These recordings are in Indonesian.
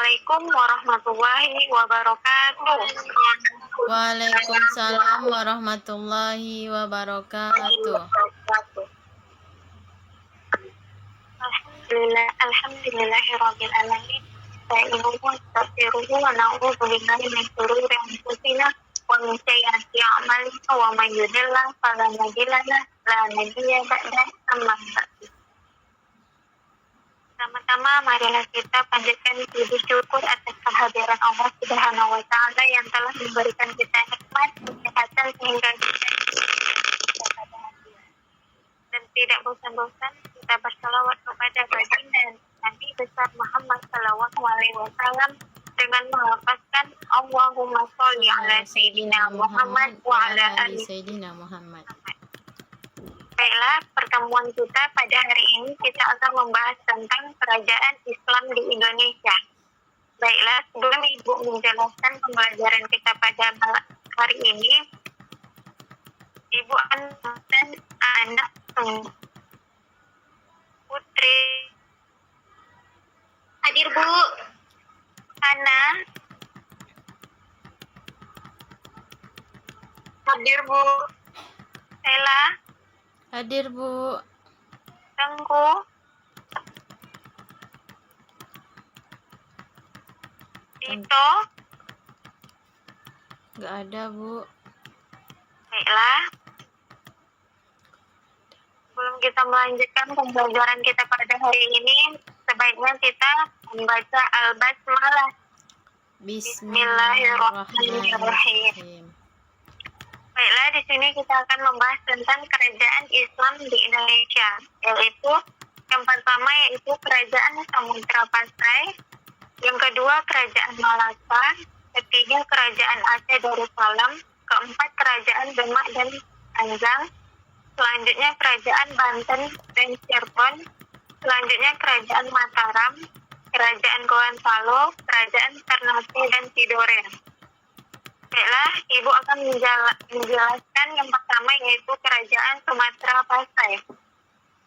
Assalamualaikum warahmatullahi wabarakatuh. Waalaikumsalam warahmatullahi wabarakatuh. Alhamdulillahirabbil alamin. Wa nastaghfiruhu wa na'udzu billahi min shururi anfusina wa min sayyiati a'malina wa may yudhlil fala mudilla lahu wa la hadiya lahu amma ba'du. Pertama-tama marilah kita panjatkan puji syukur atas kehadiran Allah Subhanahu wa taala yang telah memberikan kita nikmat kesehatan sehingga kita dan tidak bosan-bosan kita bersalawat kepada baginda Nabi besar Muhammad sallallahu alaihi wasallam dengan melafazkan Allahumma sholli ala sayyidina Muhammad wa ala ali sayyidina Muhammad. Baiklah, pertemuan kita pada hari ini kita akan membahas tentang kerajaan Islam di Indonesia. Baiklah, sebelum Ibu menjelaskan pembelajaran kita pada hari ini, Ibu akan menjelaskan anak Putri. Hadir, Bu. Ana. Hadir, Bu. Sela. Hadir, Bu. Tengku. Tito. Nggak ada, Bu. Baiklah. Sebelum kita melanjutkan pembelajaran kita pada hari ini, sebaiknya kita membaca Al-Basmalah. Bismillahirrahmanirrahim. Baiklah, di sini kita akan membahas tentang kerajaan Islam di Indonesia, yaitu yang pertama yaitu kerajaan Samudra Pasai, yang kedua kerajaan Malaka, ketiga kerajaan Aceh Darussalam, keempat kerajaan Demak dan Anjang, selanjutnya kerajaan Banten dan Cirebon, selanjutnya kerajaan Mataram, kerajaan Gorontalo, kerajaan Ternate dan Tidore. Baiklah, Ibu akan menjelaskan yang pertama yaitu kerajaan Sumatera Pasai.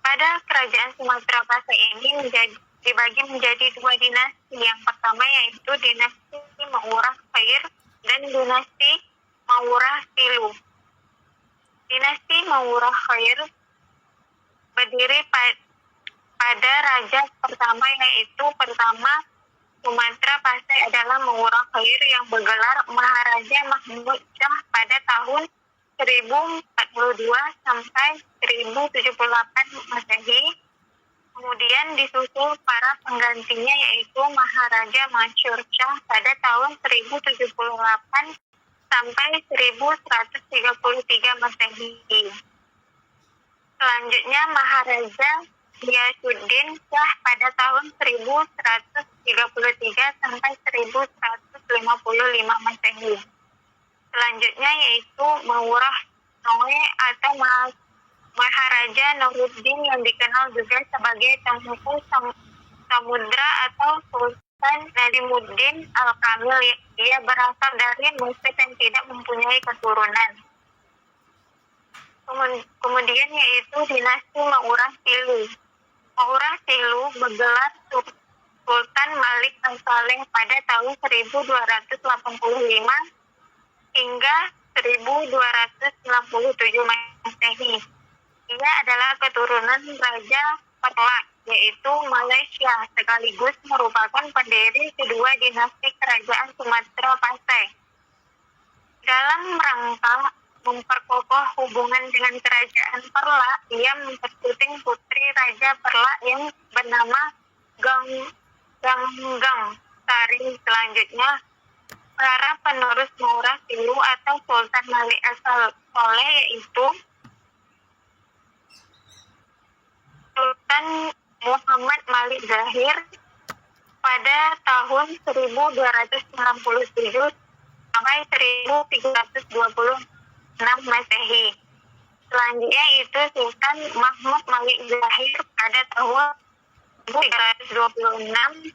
Pada kerajaan Sumatera Pasai ini dibagi menjadi dua dinasti. Yang pertama yaitu dinasti Maurah Khair dan dinasti Maurah Tilu. Dinasti Maurah Khair berdiri pada raja pertama yaitu pertama Sumatera Pasai adalah Maurah Khair yang bergelar Maharaja Mahmud Shah pada tahun 1042 sampai 1078 Masehi. Kemudian disusul para penggantinya yaitu Maharaja Mansur Shah pada tahun 1078 sampai 1133 Masehi. Selanjutnya Maharaja Ghiyasuddin Shah pada tahun 1133 sampai 1155 Masehi. Selanjutnya yaitu Maurah Noe atau Maharaja Nuruddin yang dikenal juga sebagai Tengku Samudra atau Sultan Nadimuddin Al-Kamil. Dia berasal dari Mesir dan tidak mempunyai keturunan. Kemudian yaitu dinasti Maurah Tilu. Maurah Tilu bergelar Sultan Malik Al-Saleh pada tahun 1285 hingga 1297 Masehi. Ia adalah keturunan Raja Perlak, yaitu Malaysia, sekaligus merupakan pendiri kedua dinasti kerajaan Sumatera Pasai. Dalam rangka memperkokoh hubungan dengan kerajaan Perlak, ia memperkuting putri Raja Perlak yang bernama Ganggang Sari. Selanjutnya, para penerus Maurah Tilu atau Sultan Malik Al-Saleh yaitu Sultan Muhammad Malik Zahir pada tahun 1297 sampai 1326 Masehi. Selanjutnya itu Sultan Mahmud Malik Zahir pada tahun 1326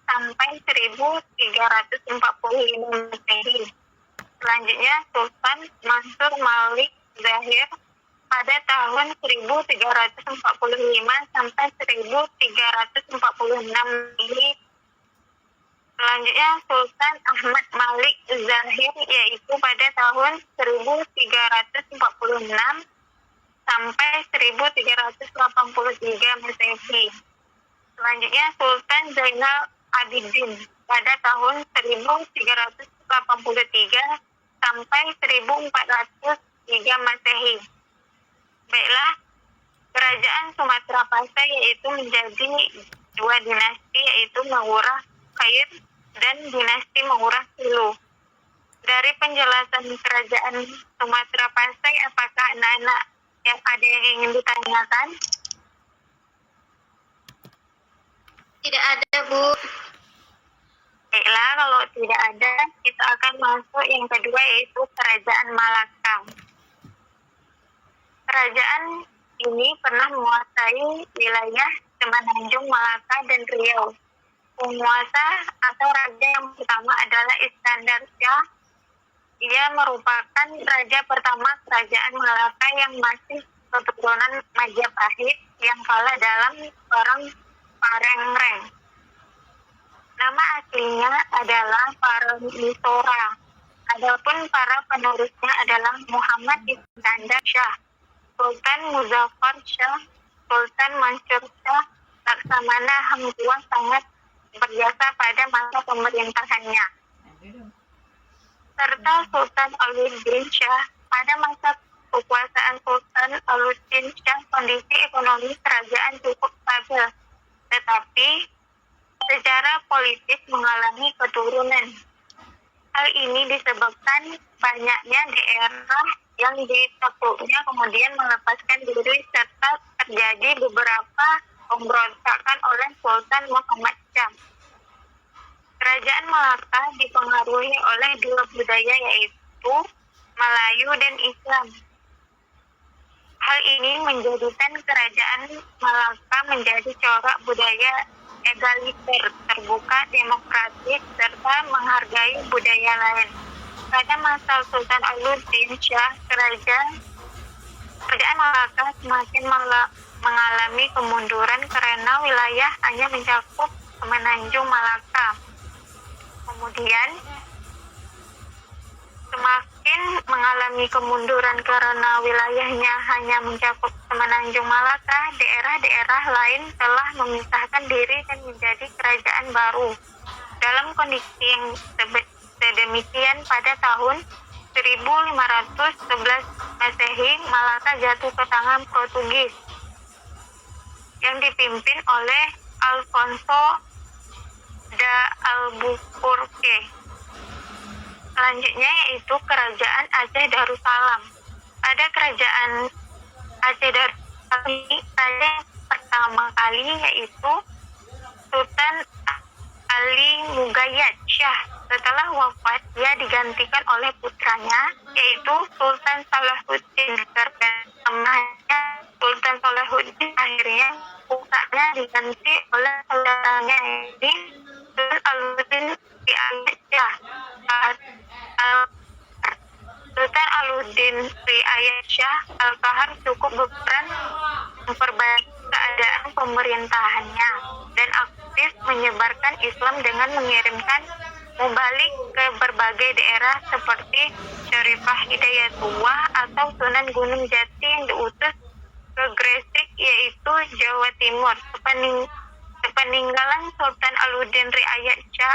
sampai 1345 Masehi. Selanjutnya Sultan Mansur Malik Zahir pada tahun 1345 sampai 1346 ini. Selanjutnya Sultan Ahmad Malik Zahir, yaitu pada tahun 1346 sampai 1383 Masehi. Selanjutnya Sultan Zainal Abidin pada tahun 1383 sampai 1403 Masehi. Baiklah, kerajaan Sumatera Pasai yaitu menjadi dua dinasti, yaitu Mangurah Khair dan dinasti Mangurah Sulu. Dari penjelasan kerajaan Sumatera Pasai, apakah anak-anak yang ada yang ingin ditanyakan? Tidak ada, Bu. Baiklah, kalau tidak ada, kita akan masuk yang kedua, yaitu Kerajaan Malaka. Kerajaan ini pernah menguasai wilayah Semenanjung, Malaka, dan Riau. Penguasa atau raja yang pertama adalah Iskandar Shah. Ia merupakan raja pertama Kerajaan Malaka yang masih keturunan Majapahit yang kalah dalam perang Parengreng. Nama aslinya adalah Paramisora. Adapun para penerusnya adalah Muhammad Iskandar Shah, Sultan Muzaffar Shah, Sultan Mansur Shah. Laksamana Hamzah sangat berjasa pada masa pemerintahannya, serta Sultan Alauddin Shah. Pada masa kekuasaan Sultan Alauddin Shah, kondisi ekonomi kerajaan cukup stabil, tetapi secara politik mengalami keturunan. Hal ini disebabkan banyaknya daerah yang ditakluknya kemudian melepaskan diri serta terjadi beberapa pemberontakan oleh Sultan Muhammad Shah. Kerajaan Malaka dipengaruhi oleh dua budaya, yaitu Melayu dan Islam. Hal ini menjadikan kerajaan Malaka menjadi corak budaya egaliter, terbuka, demokratis, serta menghargai budaya lain. Pada masa Sultan Alauddin Shah, kerajaan Malaka semakin mengalami kemunduran karena wilayah hanya mencakup Semenanjung Malaka. Kemudian semakin mengalami kemunduran karena wilayahnya hanya mencakup Semenanjung Malaka, daerah-daerah lain telah memisahkan diri dan menjadi kerajaan baru. Dalam kondisi yang sedemikian, pada tahun 1511 Masehi, Malaka jatuh ke tangan Portugis yang dipimpin oleh Alfonso da Albuquerque. Selanjutnya yaitu Kerajaan Aceh Darussalam. Pada Kerajaan Aceh Darussalam ini, raja yang pertama kali yaitu Sultan Ali Mugayyad Shah. Setelah wafat, dia digantikan oleh putranya, yaitu Sultan Salahuddin. Karena Sultan Salahuddin akhirnya putranya diganti oleh saudaranya, yaitu Sultan Alauddin Riayat Shah. Sultan Alauddin Riayat Shah Al-Qahar cukup berperan memperbaiki keadaan pemerintahannya dan aktif menyebarkan Islam dengan mengirimkan mubalik ke berbagai daerah seperti Syarifah Hidayatullah atau Sunan Gunung Jati yang diutus ke Gresik, yaitu Jawa Timur. Sepeninggalan Sultan Alauddin Riayat Shah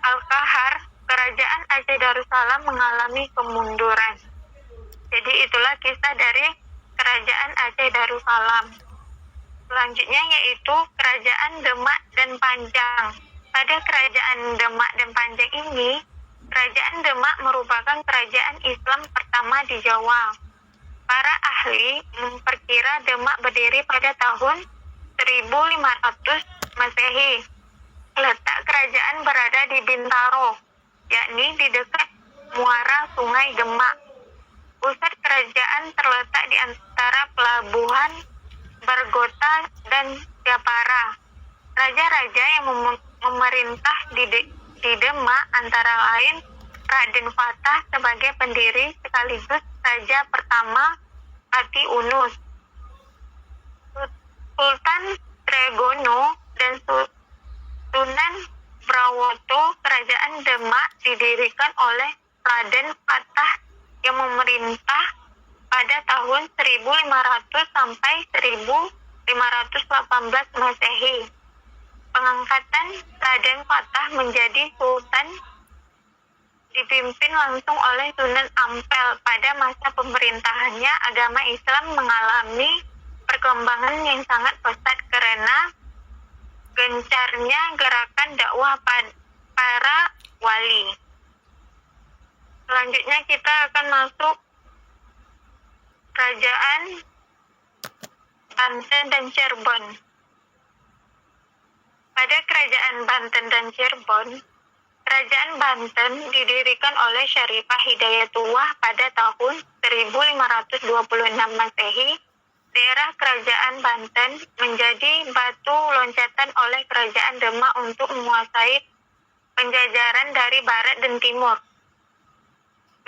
Al-Qahar, kerajaan Aceh Darussalam mengalami kemunduran. Jadi itulah kisah dari kerajaan Aceh Darussalam. Selanjutnya yaitu Kerajaan Demak dan Panjang. Pada Kerajaan Demak dan Panjang ini, Kerajaan Demak merupakan kerajaan Islam pertama di Jawa. Para ahli memperkira Demak berdiri pada tahun 1500 Masehi. Letak kerajaan berada di Bintaro, yakni di dekat muara Sungai Demak. Pusat kerajaan terletak di antara pelabuhan Bargota dan Japara. Raja-raja yang memerintah di Demak antara lain Raden Fatah sebagai pendiri sekaligus raja pertama Pati Unus, Sultan Tregono dan kerajaan Demak didirikan oleh Raden Patah yang memerintah pada tahun 1500 sampai 1518 Masehi. Pengangkatan Raden Patah menjadi sultan dipimpin langsung oleh Sunan Ampel. Pada masa pemerintahannya, agama Islam mengalami perkembangan yang sangat pesat karena gencarnya gerakan dakwah para wali. Selanjutnya kita akan masuk Kerajaan Banten dan Cirebon. Pada Kerajaan Banten dan Cirebon, Kerajaan Banten didirikan oleh Syarifah Hidayatullah pada tahun 1526 Masehi. Daerah Kerajaan Banten menjadi batu loncatan oleh Kerajaan Demak untuk menguasai penjajaran dari barat dan timur.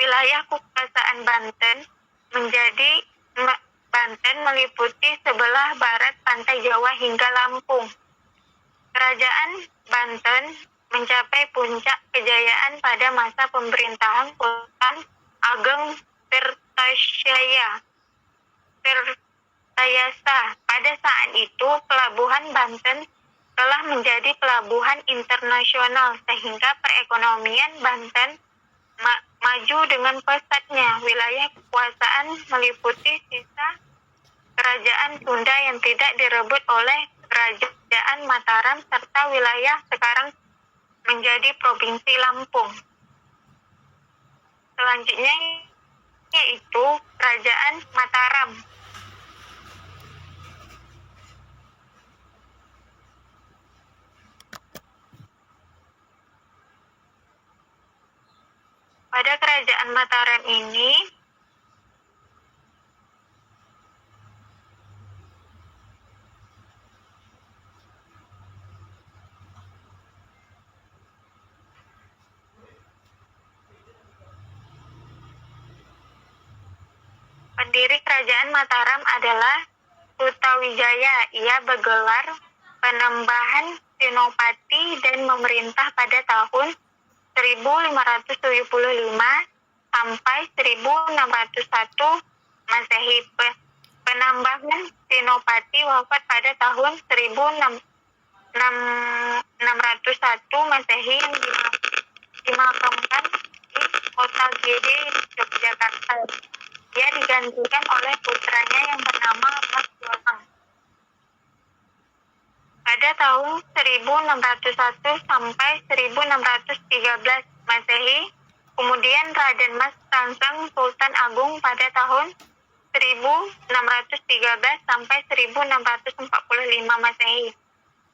Wilayah kekuasaan Banten meliputi sebelah barat pantai Jawa hingga Lampung. Kerajaan Banten mencapai puncak kejayaan pada masa pemerintahan Sultan Ageng Tirtayasa. Pada saat itu, pelabuhan Banten telah menjadi pelabuhan internasional sehingga perekonomian Banten maju dengan pesatnya. Wilayah kekuasaan meliputi sisa kerajaan Sunda yang tidak direbut oleh Kerajaan Mataram serta wilayah sekarang menjadi Provinsi Lampung. Selanjutnya yaitu Kerajaan Mataram. Pada Kerajaan Mataram ini, pendiri Kerajaan Mataram adalah Sutawijaya. Ia bergelar Panembahan Senopati dan memerintah pada tahun 1575 sampai 1601 Masehi. Penambahan Senopati wafat pada tahun 1601 Masehi yang dimakamkan di Kota Gede, Yogyakarta. Dia digantikan oleh putranya yang bernama Mas Jolang. Pada tahun 1601 sampai 1613 Masehi, kemudian Raden Mas Tansang Sultan Agung pada tahun 1613 sampai 1645 Masehi.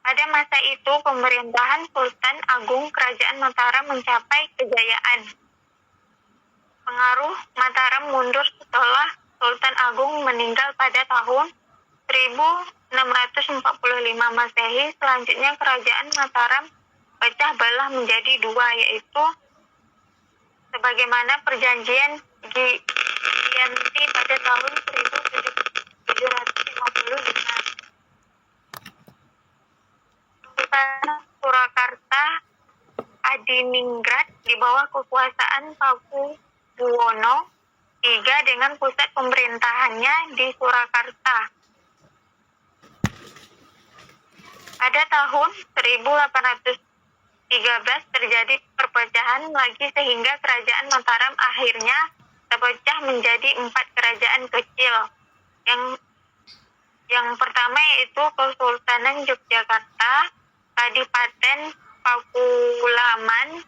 Pada masa itu, pemerintahan Sultan Agung Kerajaan Mataram mencapai kejayaan. Pengaruh Mataram mundur setelah Sultan Agung meninggal pada tahun 1645 Masehi. Selanjutnya Kerajaan Mataram pecah belah menjadi dua, yaitu sebagaimana perjanjian Giyanti pada tahun 1755. Surakarta Adiningrat di bawah kekuasaan Pakubuwono III dengan pusat pemerintahannya di Surakarta. Pada tahun 1813 terjadi perpecahan lagi sehingga Kerajaan Mataram akhirnya terpecah menjadi 4 kerajaan kecil. Yang pertama yaitu Kesultanan Yogyakarta, Kadipaten Pakualaman.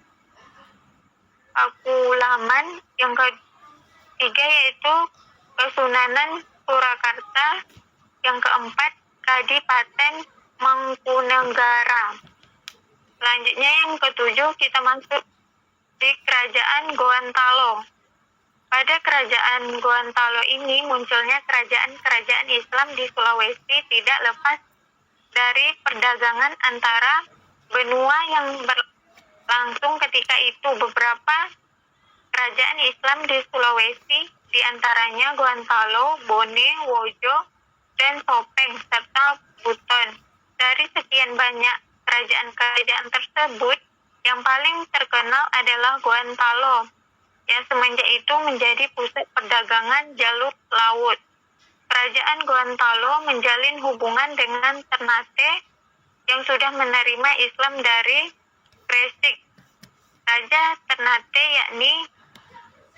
Yang ketiga yaitu Kesunanan Surakarta. Yang keempat Kadipaten Mangkunegara. Selanjutnya yang ketujuh kita masuk di Kerajaan Gorontalo. Pada Kerajaan Gorontalo ini munculnya kerajaan-kerajaan Islam di Sulawesi tidak lepas dari perdagangan antara benua yang berlangsung ketika itu. Beberapa kerajaan Islam di Sulawesi, di antaranya Gorontalo, Bone, Wojo, dan Sopeng, serta Buton. Dari sekian banyak kerajaan-kerajaan tersebut, Yang paling terkenal adalah Gorontalo, yang semenjak itu menjadi pusat perdagangan jalur laut. Kerajaan Gorontalo menjalin hubungan dengan Ternate yang sudah menerima Islam dari Gresik. Raja Ternate yakni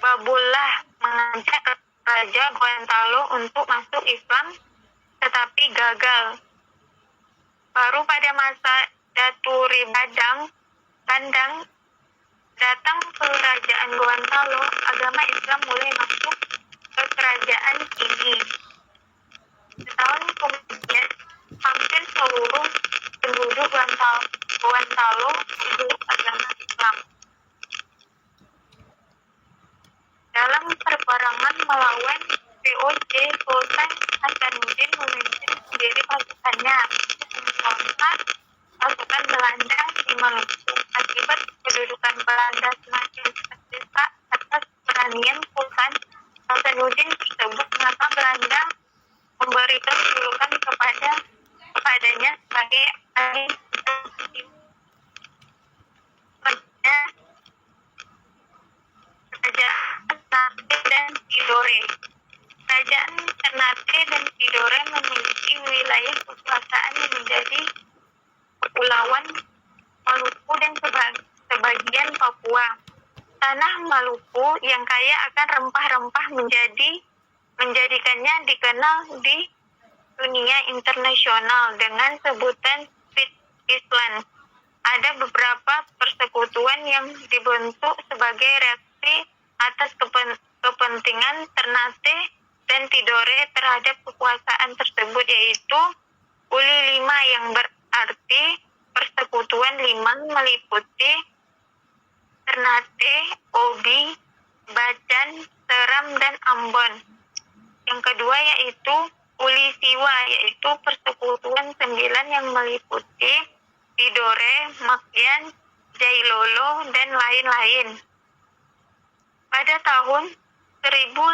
Babullah mengajak Raja Gorontalo untuk masuk Islam, tetapi gagal. Baru pada masa Daturi Bandang datang ke Kerajaan Gorontalo, agama Islam mulai masuk ke kerajaan ini. Setahun kemudian, hampir seluruh penduduk Gorontalo memeluk agama Islam. Dalam perperangan melawan VOC, Sultan Hasanuddin memimpin sendiri pasukannya memberontak pasukan Belanda di Maluku. Akibat kedudukan Belanda semakin terdesak atas keberanian Sultan Hasanuddin tersebut, maka Belanda memberikan julukan kepadanya sebagai Ternate dan Tidore. Kerajaan Ternate dan Tidore memiliki wilayah kekuasaan yang menjadi Kepulauan Maluku dan sebagian Papua. Tanah Maluku yang kaya akan rempah-rempah menjadikannya dikenal di dunia internasional dengan sebutan Spitz Island. Ada beberapa persekutuan yang dibentuk sebagai reaksi atas kepentingan Ternate dan Tidore terhadap kekuasaan tersebut, yaitu Uli Lima, yang berarti persekutuan lima, meliputi Ternate, Obi, Bacan, Seram, dan Ambon. Yang kedua yaitu Uli Siwa, yaitu persekutuan 9 yang meliputi Tidore, Makyan, Jailolo, dan lain-lain. Pada tahun 1512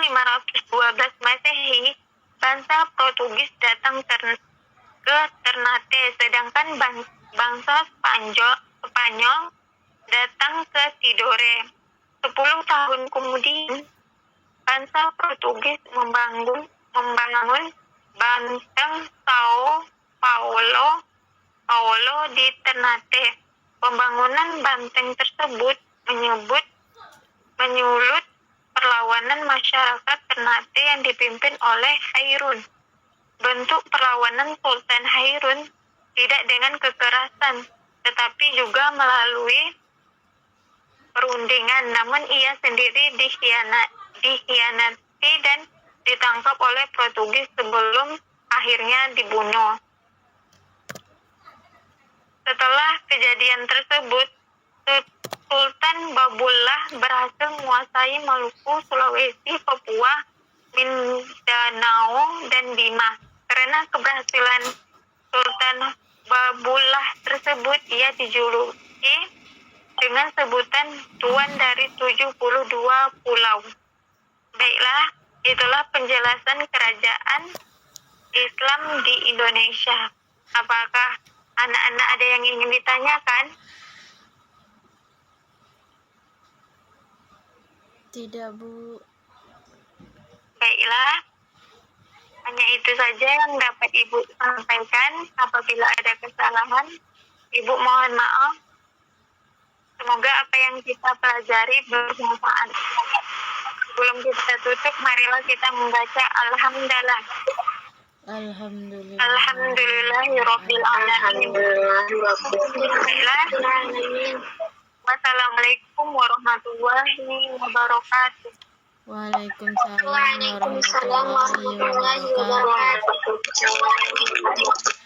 Masehi, bangsa Portugis datang ke Ternate, sedangkan bangsa Spanyol datang ke Tidore. 10 tahun kemudian, bangsa Portugis membangun Banteng Sao Paulo di Ternate. Pembangunan banteng tersebut menyulut perlawanan masyarakat Ternate yang dipimpin oleh Hairun. Bentuk perlawanan Sultan Hairun tidak dengan kekerasan, tetapi juga melalui perundingan, namun ia sendiri dikhianati dan ditangkap oleh Portugis sebelum akhirnya dibunuh. Setelah kejadian tersebut, Sultan Babullah berhasil menguasai Maluku, Sulawesi, Papua, Mindanao, dan Bima. Karena keberhasilan Sultan Babullah tersebut, ia dijuluki dengan sebutan Tuan dari 72 Pulau. Baiklah, itulah penjelasan kerajaan Islam di Indonesia. Apakah anak-anak ada yang ingin ditanyakan? Tidak, Bu. Baiklah, hanya itu saja yang dapat Ibu sampaikan. Apabila ada kesalahan, Ibu mohon maaf. Semoga apa yang kita pelajari bermanfaat. Sebelum kita tutup, marilah kita membaca Alhamdulillah. Alhamdulillah. Alhamdulillahirabbil alamin. Baiklah. Wassalamualaikum warahmatullahi wabarakatuh. Waalaikumsalam warahmatullahi wabarakatuh. wabarakatuh.